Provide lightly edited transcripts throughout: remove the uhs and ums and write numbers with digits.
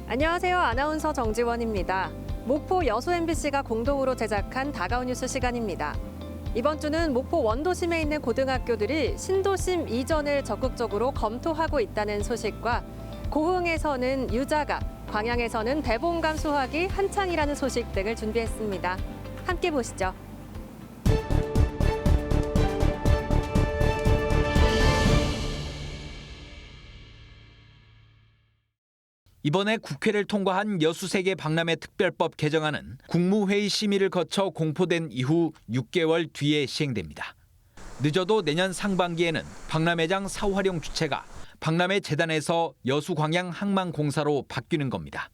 안녕하세요. 아나운서 정지원입니다. 목포 여수 MBC가 공동으로 제작한 다가온 뉴스 시간입니다. 이번 주는 목포 원도심에 있는 고등학교들이 신도심 이전을 적극적으로 검토하고 있다는 소식과 고흥에서는 유자가, 광양에서는 대봉감 수확이 한창이라는 소식 등을 준비했습니다. 함께 보시죠. 이번에 국회를 통과한 여수세계 박람회 특별법 개정안은 국무회의 심의를 거쳐 공포된 이후 6개월 뒤에 시행됩니다. 늦어도 내년 상반기에는 박람회장 사활용 주체가 박람회 재단에서 여수광양 항만공사로 바뀌는 겁니다.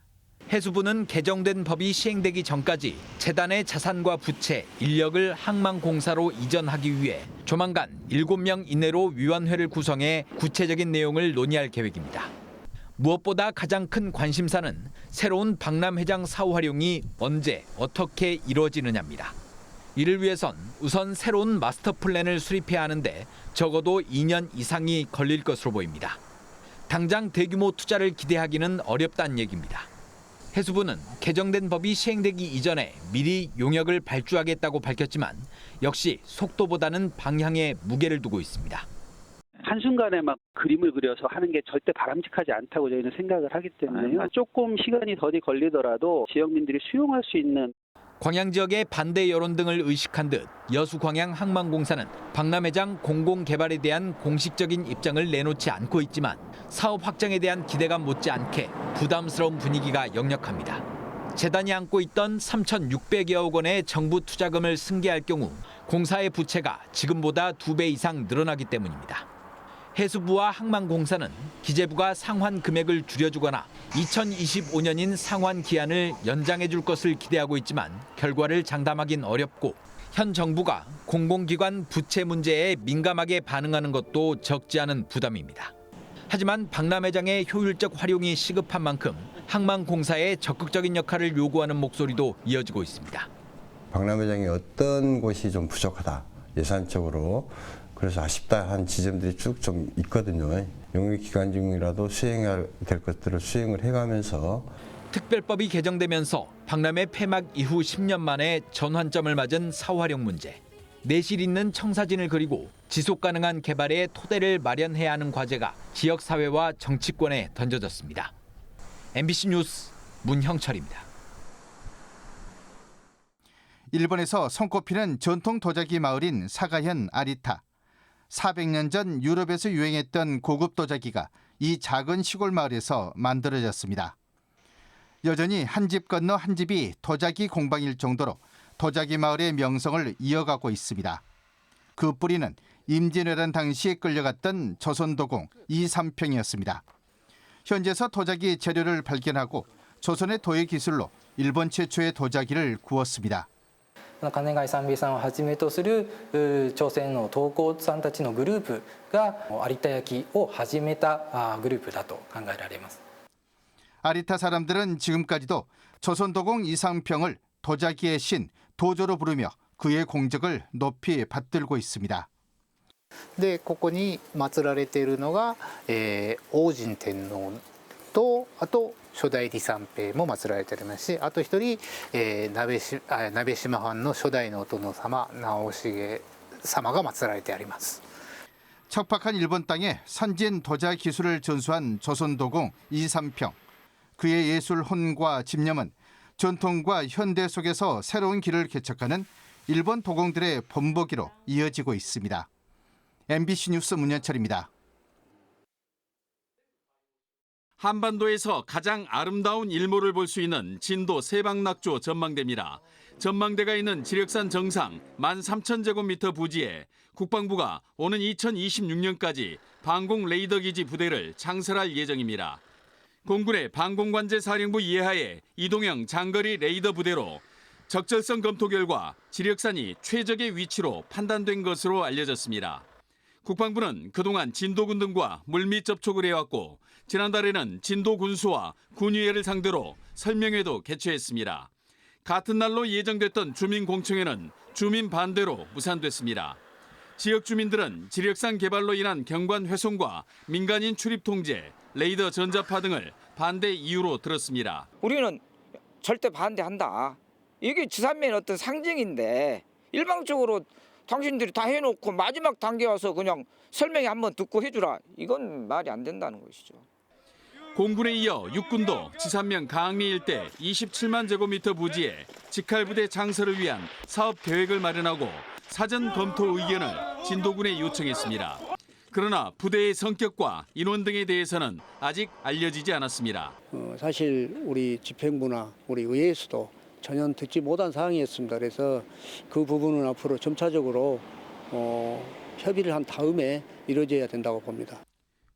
해수부는 개정된 법이 시행되기 전까지 재단의 자산과 부채, 인력을 항만공사로 이전하기 위해 조만간 7명 이내로 위원회를 구성해 구체적인 내용을 논의할 계획입니다. 무엇보다 가장 큰 관심사는 새로운 박람회장 사후 활용이 언제 어떻게 이루어지느냐입니다. 이를 위해선 우선 새로운 마스터 플랜을 수립해야 하는데 적어도 2년 이상이 걸릴 것으로 보입니다. 당장 대규모 투자를 기대하기는 어렵다는 얘기입니다. 해수부는 개정된 법이 시행되기 이전에 미리 용역을 발주하겠다고 밝혔지만 역시 속도보다는 방향에 무게를 두고 있습니다. 한순간에 막 그림을 그려서 하는 게 절대 바람직하지 않다고 저희는 생각을 하기 때문에요. 조금 시간이 더디 걸리더라도 지역민들이 수용할 수 있는. 광양 지역의 반대 여론 등을 의식한 듯 여수광양 항만공사는 박람회장 공공개발에 대한 공식적인 입장을 내놓지 않고 있지만 사업 확장에 대한 기대감 못지않게 부담스러운 분위기가 역력합니다. 재단이 안고 있던 3,600여억 원의 정부 투자금을 승계할 경우 공사의 부채가 지금보다 2배 이상 늘어나기 때문입니다. 해수부와 항만공사는 기재부가 상환 금액을 줄여주거나 2025년인 상환 기한을 연장해 줄 것을 기대하고 있지만 결과를 장담하긴 어렵고 현 정부가 공공기관 부채 문제에 민감하게 반응하는 것도 적지 않은 부담입니다. 하지만 박람회장의 효율적 활용이 시급한 만큼 항만공사의 적극적인 역할을 요구하는 목소리도 이어지고 있습니다. 박람회장이 어떤 곳이 좀 부족하다, 예산적으로. 그래서 아쉽다 한 지점들이 쭉 좀 있거든요. 용역 기간 중이라도 수행해야 될 것들을 수행을 해가면서. 특별법이 개정되면서 박람회 폐막 이후 10년 만에 전환점을 맞은 사활용 문제. 내실 있는 청사진을 그리고 지속 가능한 개발의 토대를 마련해야 하는 과제가 지역사회와 정치권에 던져졌습니다. MBC 뉴스 문형철입니다. 일본에서 손꼽히는 전통 도자기 마을인 사가현 아리타. 400년 전 유럽에서 유행했던 고급 도자기가 이 작은 시골 마을에서 만들어졌습니다. 여전히 한 집 건너 한 집이 도자기 공방일 정도로 도자기 마을의 명성을 이어가고 있습니다. 그 뿌리는 임진왜란 당시에 끌려갔던 조선도공 이삼평이었습니다. 현지에서 도자기 재료를 발견하고 조선의 도예 기술로 일본 최초의 도자기를 구웠습니다. 金貝三平さんをはじめとする朝鮮の刀工さんたちのグループが有田焼を始めたグループだと考えられます。 아리타 사람들은 지금까지도 조선도공 이상평을 도자기의 신, 도조로 부르며 그의 공적을 높이 받들고 있습니다. でここに祀られているのが、王神天皇とあと初代李三平も祀られておりますし、あと一人、鍋島藩の初代のお殿様直重様が祀られてあります。 척박한 일본 땅에 선진 도자 기술을 전수한 조선도공 이삼평. 그의 예술 혼과 집념은 전통과 현대 속에서 새로운 길을 개척하는 일본 도공들의 본보기로 이어지고 있습니다. MBC 뉴스 문현철입니다. 한반도에서 가장 아름다운 일몰을 볼 수 있는 진도 세방낙조 전망대입니다. 전망대가 있는 지력산 정상 13,000제곱미터 부지에 국방부가 오는 2026년까지 방공 레이더 기지 부대를 창설할 예정입니다. 공군의 방공관제 사령부 이해하에 이동형 장거리 레이더 부대로 적절성 검토 결과 지력산이 최적의 위치로 판단된 것으로 알려졌습니다. 국방부는 그동안 진도군 등과 물밑 접촉을 해왔고 지난달에는 진도 군수와 군의회를 상대로 설명회도 개최했습니다. 같은 날로 예정됐던 주민공청회는 주민 반대로 무산됐습니다. 지역 주민들은 지력산 개발로 인한 경관 훼손과 민간인 출입 통제, 레이더 전자파 등을 반대 이유로 들었습니다. 우리는 절대 반대한다. 이게 지산면의 어떤 상징인데 일방적으로 당신들이 다 해놓고 마지막 단계 와서 그냥 설명회 한번 듣고 해주라. 이건 말이 안 된다는 것이죠. 공군에 이어 육군도 지산면 강리 일대 27만 제곱미터 부지에 직할부대 장설을 위한 사업 계획을 마련하고 사전 검토 의견을 진도군에 요청했습니다. 그러나 부대의 성격과 인원 등에 대해서는 아직 알려지지 않았습니다. 사실 우리 집행부나 우리 의회에서도 전혀 듣지 못한 사항이었습니다. 그래서 그 부분은 앞으로 점차적으로 협의를 한 다음에 이루어져야 된다고 봅니다.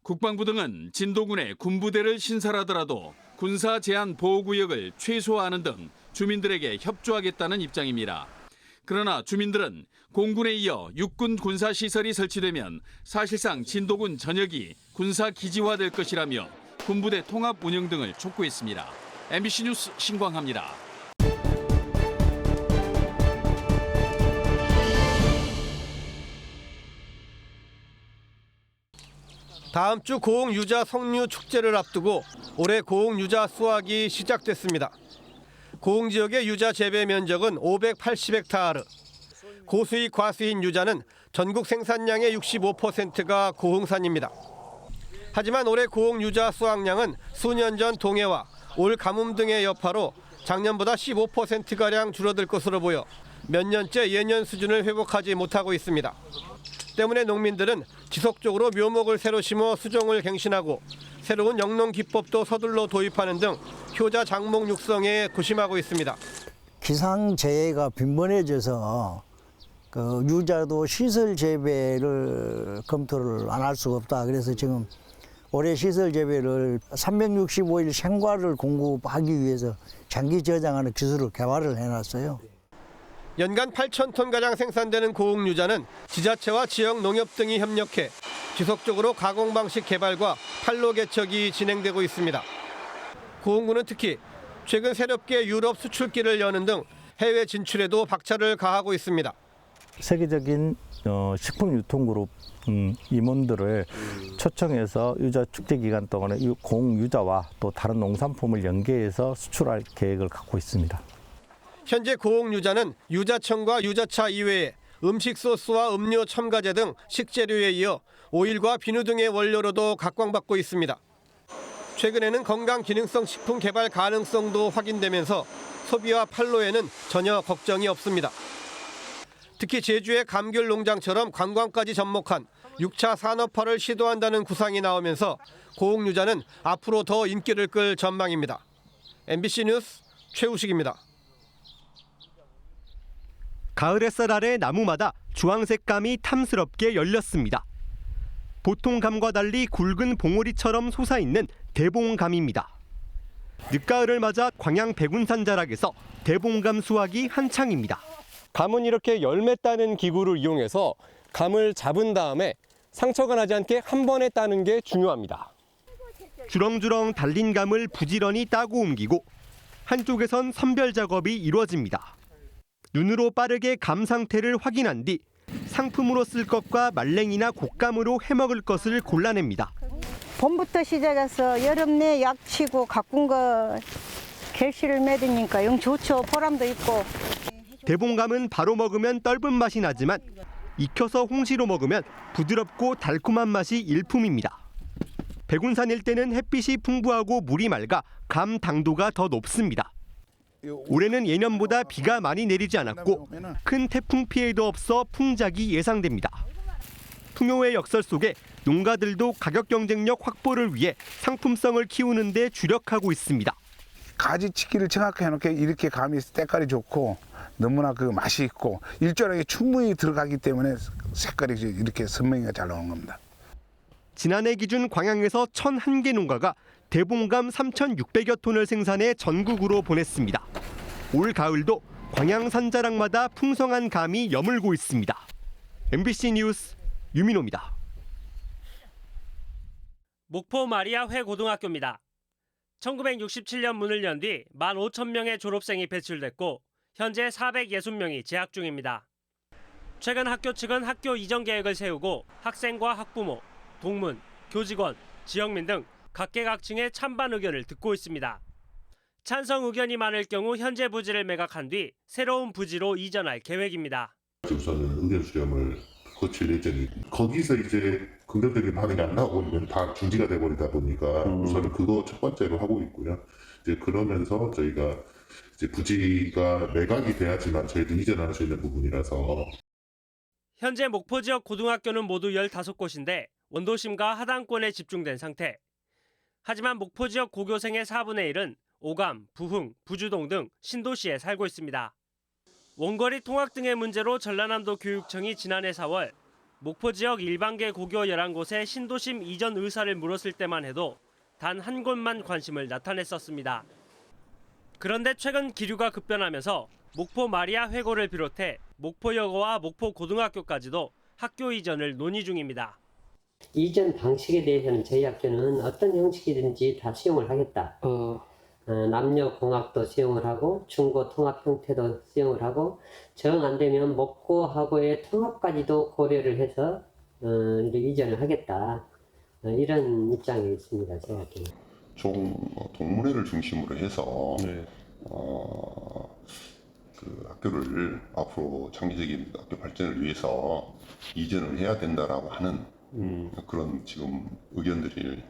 국방부 등은 진도군에 군부대를 신설하더라도 군사 제한 보호구역을 최소화하는 등 주민들에게 협조하겠다는 입장입니다. 그러나 주민들은 공군에 이어 육군 군사시설이 설치되면 사실상 진도군 전역이 군사기지화될 것이라며 군부대 통합 운영 등을 촉구했습니다. MBC 뉴스 신광하입니다. 다음 주 고흥유자 석류 축제를 앞두고 올해 고흥유자 수확이 시작됐습니다. 고흥 지역의 유자 재배 면적은 580헥타르. 고수익 과수인 유자는 전국 생산량의 65%가 고흥산입니다. 하지만 올해 고흥 유자 수확량은 수년 전 동해와 올 가뭄 등의 여파로 작년보다 15%가량 줄어들 것으로 보여 몇 년째 예년 수준을 회복하지 못하고 있습니다. 때문에 농민들은 지속적으로 묘목을 새로 심어 수종을 갱신하고 새로운 영농 기법도 서둘러 도입하는 등 효자 작목 육성에 고심하고 있습니다. 기상재해가 빈번해져서 그 유자도 시설 재배를 검토를 안 할 수가 없다. 그래서 지금 올해 시설 재배를 365일 생과를 공급하기 위해서 장기 저장하는 기술을 개발을 해놨어요. 연간 8,000톤가량 생산되는 고흥유자는 지자체와 지역 농협 등이 협력해 지속적으로 가공 방식 개발과 판로 개척이 진행되고 있습니다. 고흥군은 특히 최근 새롭게 유럽 수출길을 여는 등 해외 진출에도 박차를 가하고 있습니다. 세계적인 식품유통그룹 임원들을 초청해서 유자 축제 기간 동안에 고흥유자와 또 다른 농산품을 연계해서 수출할 계획을 갖고 있습니다. 현재 고흥유자는 유자청과 유자차 이외에 음식 소스와 음료 첨가제 등 식재료에 이어 오일과 비누 등의 원료로도 각광받고 있습니다. 최근에는 건강 기능성 식품 개발 가능성도 확인되면서 소비와 판로에는 전혀 걱정이 없습니다. 특히 제주의 감귤 농장처럼 관광까지 접목한 6차 산업화를 시도한다는 구상이 나오면서 고흥유자는 앞으로 더 인기를 끌 전망입니다. MBC 뉴스 최우식입니다. 가을 햇살 아래 나무마다 주황색 감이 탐스럽게 열렸습니다. 보통 감과 달리 굵은 봉오리처럼 솟아있는 대봉감입니다. 늦가을을 맞아 광양 백운산 자락에서 대봉감 수확이 한창입니다. 감은 이렇게 열매 따는 기구를 이용해서 감을 잡은 다음에 상처가 나지 않게 한 번에 따는 게 중요합니다. 주렁주렁 달린 감을 부지런히 따고 옮기고 한쪽에선 선별 작업이 이루어집니다. 눈으로 빠르게 감 상태를 확인한 뒤 상품으로 쓸 것과 말랭이나 곶감으로 해먹을 것을 골라냅니다. 봄부터 시작해서 여름 내 약치고 가꾼 거 결실을 맺으니까 영 좋죠. 보람도 있고. 대봉감은 바로 먹으면 떫은 맛이 나지만 익혀서 홍시로 먹으면 부드럽고 달콤한 맛이 일품입니다. 백운산 일대는 햇빛이 풍부하고 물이 맑아 감 당도가 더 높습니다. 올해는 예년보다 비가 많이 내리지 않았고 큰 태풍 피해도 없어 풍작이 예상됩니다. 풍요의 역설 속에 농가들도 가격 경쟁력 확보를 위해 상품성을 키우는 데 주력하고 있습니다. 가지치기를 정확히 해놓게 이렇게 감이 색깔이 좋고 너무나 그 맛이 있고 일조량이 충분히 들어가기 때문에 색깔이 이렇게 선명히가 잘 나오는 겁니다. 지난해 기준 광양에서 1,001개 농가가 대봉감 3,600여 톤을 생산해 전국으로 보냈습니다. 올 가을도 광양 산자락마다 풍성한 감이 여물고 있습니다. MBC 뉴스 유민호입니다. 목포 마리아 회고등학교입니다. 1967년 문을 연 뒤 15,000명의 졸업생이 배출됐고 현재 460명이 재학 중입니다. 최근 학교 측은 학교 이전 계획을 세우고 학생과 학부모, 동문, 교직원, 지역민 등 각계각층의 찬반 의견을 듣고 있습니다. 찬성 의견이 많을 경우 현재 부지를 매각한 뒤 새로운 부지로 이전할 계획입니다. 우선은 의견 수렴을 거칠 예정이 거기서 이제 긍정적인 반응이 안 나오면 다 중지가 돼버리다 보니까 우선은 그거 첫 번째로 하고 있고요. 이제 그러면서 저희가 이제 부지가 매각이 돼야지만 저희도 이전할 수 있는 부분이라서. 현재 목포 지역 고등학교는 모두 15곳인데 원도심과 하단권에 집중된 상태. 하지만 목포 지역 고교생의 4분의 1은 오감, 부흥, 부주동 등 신도시에 살고 있습니다. 원거리 통학 등의 문제로 전라남도 교육청이 지난해 4월 목포 지역 일반계 고교 11곳에 신도심 이전 의사를 물었을 때만 해도 단 한 곳만 관심을 나타냈었습니다. 그런데 최근 기류가 급변하면서 목포 마리아 회고를 비롯해 목포여고와 목포고등학교까지도 학교 이전을 논의 중입니다. 이전 방식에 대해서는 저희 학교는 어떤 형식이든지 다 수용을 하겠다. 남녀 공학도 수용을 하고 중고 통합 형태도 수용을 하고 정 안 되면 목고하고의 통합까지도 고려를 해서 이제 이전을 하겠다. 이런 입장에 있습니다. 저희 학교는. 동문회를 중심으로 해서 그 학교를 앞으로 장기적인 학교 발전을 위해서 이전을 해야 된다라고 하는 그런 지금 의견들이.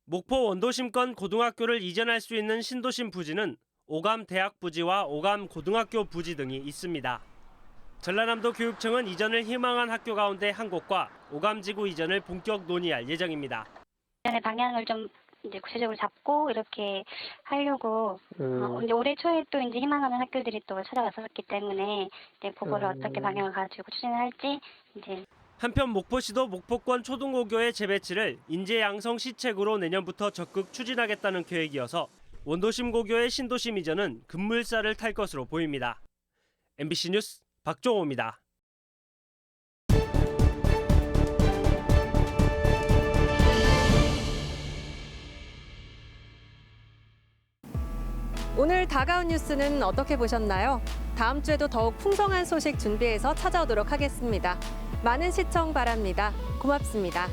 목포 원도심권 고등학교를 이전할 수 있는 신도심 부지는 오감 대학 부지와 오감 고등학교 부지 등이 있습니다. 전라남도 교육청은 이전을 희망한 학교 가운데 한 곳과 오감지구 이전을 본격 논의할 예정입니다. 이전의 방향을 좀 이제 구체적으로 잡고 이렇게 하려고 이제 올해 초에 또 이제 희망하는 학교들이 또 찾아왔었기 때문에 이제 그거를 어떻게 방향을 가지고 추진을 할지 이제. 한편 목포시도 목포권 초등고교의 재배치를 인재 양성 시책으로 내년부터 적극 추진하겠다는 계획이어서 원도심 고교의 신도심 이전은 급물살을 탈 것으로 보입니다. MBC 뉴스 박종호입니다. 오늘 다가온 뉴스는 어떻게 보셨나요? 다음 주에도 더욱 풍성한 소식 준비해서 찾아오도록 하겠습니다. 많은 시청 바랍니다. 고맙습니다.